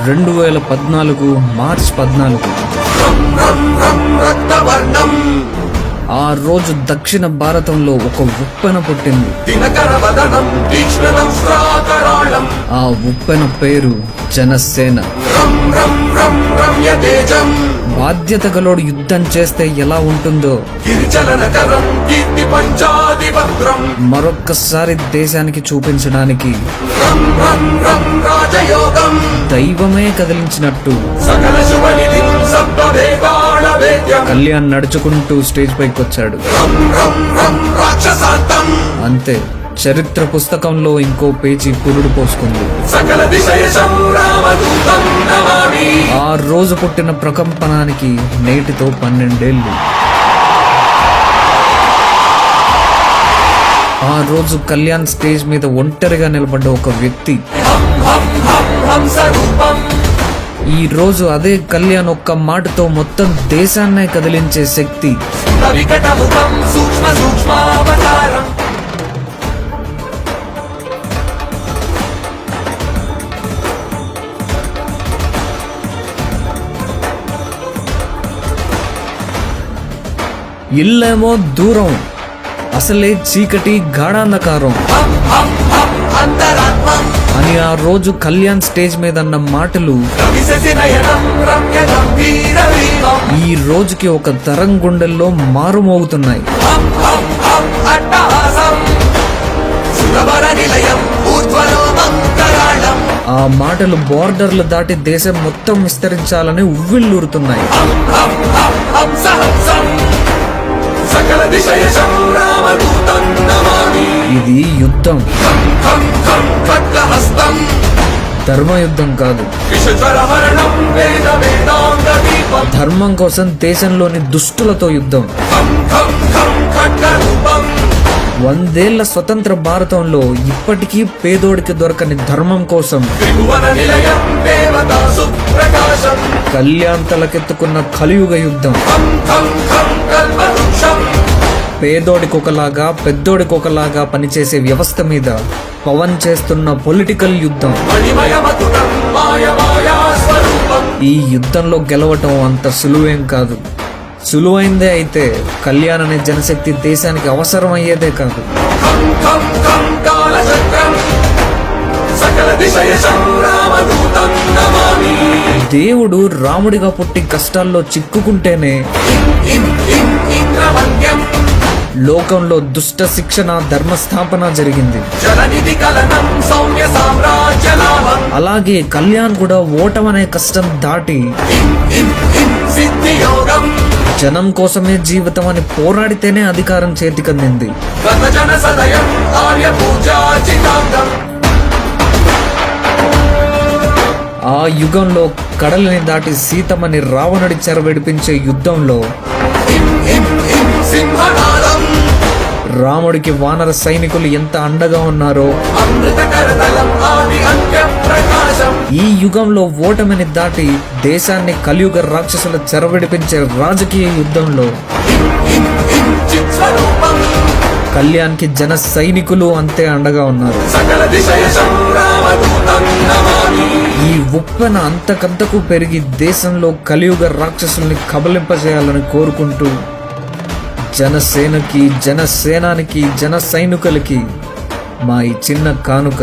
2014 March 14. ఆ రోజు దక్షిణ భారతంలో ఒక ఉప్పెన పుట్టింది. ఆ ఉప్పెన పేరు జనసేన. బాధ్యత గలోడు యుద్ధం చేస్తే ఎలా ఉంటుందో మరొక్కసారి దేశానికి చూపించడానికి దైవమే కదిలించినట్టు కళ్యాణ్ నడుచుకుంటూ స్టేజ్ పైకి వచ్చాడు. అంతే, చరిత్ర పుస్తకంలో ఇంకో పేజీ పురుడు పోసుకుంది. ఆ రోజు పుట్టిన ప్రకంపనానికి నేటితో 12 ఏళ్ళు. ఆ రోజు కళ్యాణ్ స్టేజ్ మీద ఒంటరిగా నిలబడ్డ ఒక వ్యక్తి. ఈ రోజు అదే కళ్యాణ్ ఒక్క మాటతో మొత్తం దేశాన్నే కదిలించే శక్తి. ఇల్లేమో దూరం, అసలే చీకటి గాఢాంధకారం అని ఆ రోజు కళ్యాణ్ స్టేజ్ మీద అన్న మాటలు ఈ రోజుకి ఒక తరం గుండెల్లో మారుమోగుతున్నాయి. ఆ మాటలు బోర్డర్లు దాటి దేశం మొత్తం విస్తరించాలని ఉవ్విళ్ళూరుతున్నాయి. ఇది యుద్ధం, ధర్మయుద్ధం కాదు. ధర్మం కోసం దేశంలోని దుష్టులతో యుద్ధం. 100 ఏళ్ల స్వతంత్ర భారతంలో ఇప్పటికీ పేదోడికి దొరకని ధర్మం కోసం కళ్యాణ్ తలకెత్తుకున్న కలియుగ యుద్ధం. పేదోడికి ఒకలాగా పెద్దోడికి ఒకలాగా పనిచేసే వ్యవస్థ మీద పవన్ చేస్తున్న పొలిటికల్ యుద్ధం. ఈ యుద్ధంలో గెలవటం అంత సులువేం కాదు. సులువైందే అయితే కళ్యాణ్ అనే జనశక్తి దేశానికి అవసరం అయ్యేదే కాదు. దేవుడు రాముడిగా పుట్టి కష్టాల్లో చిక్కుకుంటేనే లోకంలో దుష్ట శిక్షణ, ధర్మస్థాపన జరిగింది. అలాగే కళ్యాణ్ కూడా ఓటమనే కష్టం దాటి జనం కోసమే జీవితం అని పోరాడితేనే అధికారం చేతికందింది. ఆ యుగంలో కడలిని దాటి సీతమ్మని రావణుడి చెరవిడిపించే యుద్ధంలో రాముడికి వానర సైనికులు ఎంత అండగా ఉన్నారో ఈ యుగంలో ఓటమిని దాటి దేశాన్ని కలియుగ రాక్షసుల చెరవిడిపించే రాజకీయ యుద్ధంలో కళ్యాణ్ కి జన సైనికులు అంతే అండగా ఉన్నారు. ఈ ఉప్పెన అంతకంతకు పెరిగి దేశంలో కలియుగ రాక్షసుల్ని కబలింపజేయాలని కోరుకుంటూ జనసేనకి, జనసేనానికి, జన సైనికులకి మా ఈ చిన్న కానుక.